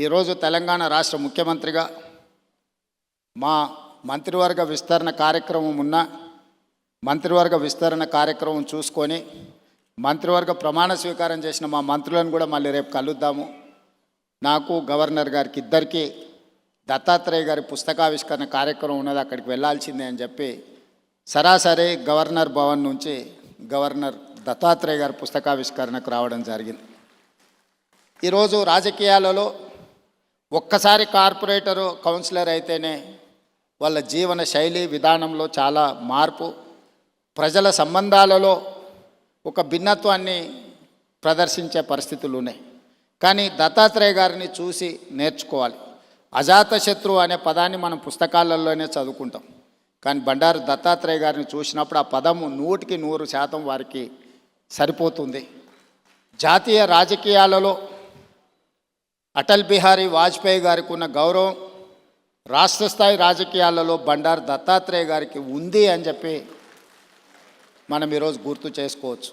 ఈరోజు తెలంగాణ రాష్ట్ర ముఖ్యమంత్రిగా మా మంత్రివర్గ విస్తరణ కార్యక్రమం చూసుకొని మంత్రివర్గ ప్రమాణ స్వీకారం చేసిన మా మంత్రులను కూడా మళ్ళీ రేపు కలుద్దాము. నాకు గవర్నర్ గారికి ఇద్దరికి దత్తాత్రేయ గారి పుస్తకావిష్కరణ కార్యక్రమం ఉన్నది, అక్కడికి వెళ్ళాల్సిందే అని చెప్పి సరాసరి గవర్నర్ భవన్ నుంచి గవర్నర్ దత్తాత్రేయ గారి పుస్తకావిష్కరణకు రావడం జరిగింది. ఈరోజు రాజకీయాలలో ఒక్కసారి కార్పొరేటరు కౌన్సిలర్ అయితేనే వాళ్ళ జీవన శైలి విధానంలో చాలా మార్పు, ప్రజల సంబంధాలలో ఒక భిన్నత్వాన్ని ప్రదర్శించే పరిస్థితులు ఉన్నాయి. కానీ దత్తాత్రేయ గారిని చూసి నేర్చుకోవాలి. అజాతశత్రువు అనే పదాన్ని మనం పుస్తకాలలోనే చదువుకుంటాం, కానీ బండారు దత్తాత్రేయ గారిని చూసినప్పుడు ఆ పదము 100% వారికి సరిపోతుంది. జాతీయ రాజకీయాలలో అటల్ బిహారీ వాజ్పేయి గారికి ఉన్న గౌరవం రాష్ట్ర స్థాయి రాజకీయాలలో బండారు దత్తాత్రేయ గారికి ఉంది అని చెప్పి మనం ఈరోజు గుర్తు చేసుకోవచ్చు.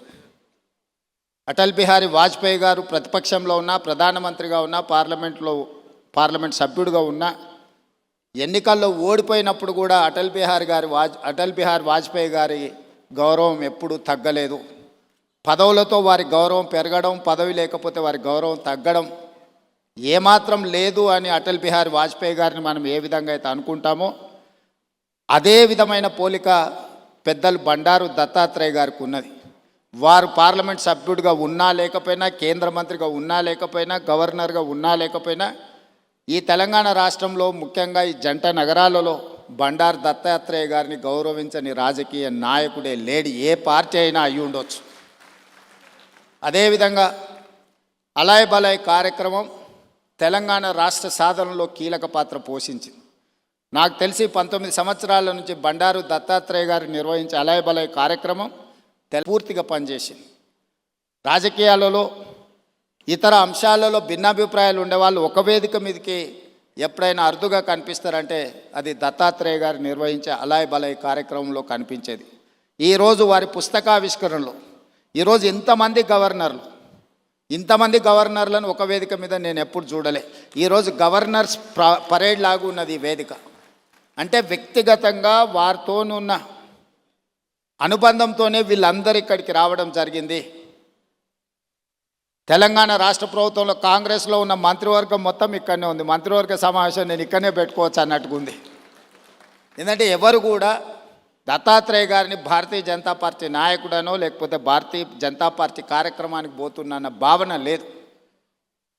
అటల్ బిహారీ వాజ్పేయి గారు ప్రతిపక్షంలో ఉన్న, ప్రధానమంత్రిగా ఉన్న, పార్లమెంట్ సభ్యుడిగా ఉన్న, ఎన్నికల్లో ఓడిపోయినప్పుడు కూడా అటల్ బిహారీ వాజ్పేయి గారి గౌరవం ఎప్పుడూ తగ్గలేదు. పదవులతో వారి గౌరవం పెరగడం, పదవి లేకపోతే వారి గౌరవం తగ్గడం ఏమాత్రం లేదు అని అటల్ బిహారీ వాజ్పేయి గారిని మనం ఏ విధంగా అయితే అనుకుంటామో అదే విధమైన పోలిక పెద్దలు బండారు దత్తాత్రేయ గారికి ఉన్నది. వారు పార్లమెంట్ సభ్యుడిగా ఉన్నా లేకపోయినా, కేంద్ర మంత్రిగా ఉన్నా లేకపోయినా, గవర్నర్గా ఉన్నా లేకపోయినా ఈ తెలంగాణ రాష్ట్రంలో ముఖ్యంగా ఈ జంట నగరాలలో బండారు దత్తాత్రేయ గారిని గౌరవించని రాజకీయ నాయకుడే లేడు, ఏ పార్టీ అయినా అయి ఉండొచ్చు. అదేవిధంగా అలాయ్ బలాయ్ కార్యక్రమం తెలంగాణ రాష్ట్ర సాధనలో కీలక పాత్ర పోషించింది. నాకు తెలిసి 19 సంవత్సరాల నుంచి బండారు దత్తాత్రేయ గారు నిర్వహించే అలాయ్ బలాయ్ కార్యక్రమం పూర్తిగా పనిచేసింది. రాజకీయాలలో ఇతర అంశాలలో భిన్నాభిప్రాయాలు ఉండేవాళ్ళు ఒక వేదిక మీదకి ఎప్పుడైనా అరుదుగా కనిపిస్తారంటే అది దత్తాత్రేయ గారు నిర్వహించే అలాయ్ బలాయ్ కార్యక్రమంలో కనిపించేది. ఈరోజు వారి పుస్తకావిష్కరణలో ఈరోజు ఇంతమంది గవర్నర్లను ఒక వేదిక మీద నేను ఎప్పుడు చూడలే. ఈరోజు గవర్నర్స్ పరేడ్ లాగా ఉన్నది ఈ వేదిక. అంటే వ్యక్తిగతంగా వారితోనున్న అనుబంధంతోనే వీళ్ళందరూ ఇక్కడికి రావడం జరిగింది. తెలంగాణ రాష్ట్ర ప్రభుత్వంలో కాంగ్రెస్లో ఉన్న మంత్రివర్గం మొత్తం ఇక్కడనే ఉంది. మంత్రివర్గ సమావేశం నేను ఇక్కడనే పెట్టుకోవచ్చు అన్నట్టుగా ఉంది. ఎందుకంటే ఎవరు కూడా దత్తాత్రేయ గారిని భారతీయ జనతా పార్టీ నాయకుడనో లేకపోతే భారతీయ జనతా పార్టీ కార్యక్రమానికి పోతున్న భావన లేదు.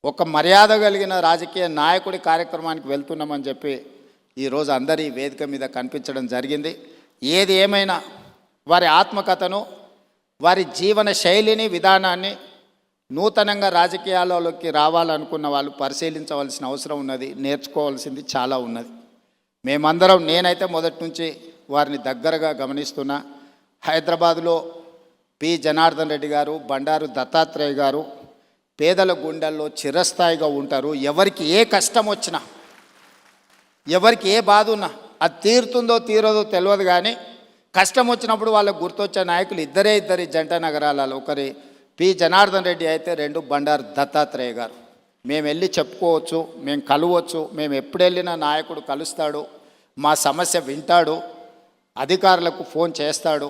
ఒక మర్యాద కలిగిన రాజకీయ నాయకుడి కార్యక్రమానికి వెళ్తున్నామని చెప్పి ఈరోజు అందరి వేదిక మీద కనిపించడం జరిగింది. ఏది ఏమైనా వారి ఆత్మకథను, వారి జీవన శైలిని, విధానాన్ని నూతనంగా రాజకీయాలలోకి రావాలనుకున్న వాళ్ళు పరిశీలించవలసిన అవసరం ఉన్నది, నేర్చుకోవాల్సింది చాలా ఉన్నది. మేమందరం, నేనైతే మొదటి నుంచి వారిని దగ్గరగా గమనిస్తున్నా. హైదరాబాదులో పి జనార్దన్ రెడ్డి గారు, బండారు దత్తాత్రేయ గారు పేదల గుండెల్లో చిరస్థాయిగా ఉంటారు. ఎవరికి ఏ కష్టం వచ్చినా, ఎవరికి ఏ బాధ ఉన్నా అది తీరుతుందో తీరదో తెలియదు, కానీ కష్టం వచ్చినప్పుడు వాళ్ళకు గుర్తొచ్చే నాయకులు ఇద్దరి జంట నగరాలలో, ఒకరి పి జనార్దన్ రెడ్డి అయితే, 2 బండారు దత్తాత్రేయ గారు. మేము వెళ్ళి చెప్పుకోవచ్చు, మేము కలవచ్చు, మేము ఎప్పుడు వెళ్ళినా నాయకుడు కలుస్తాడు, మా సమస్య వింటాడు, అధికారులకు ఫోన్ చేస్తాడు.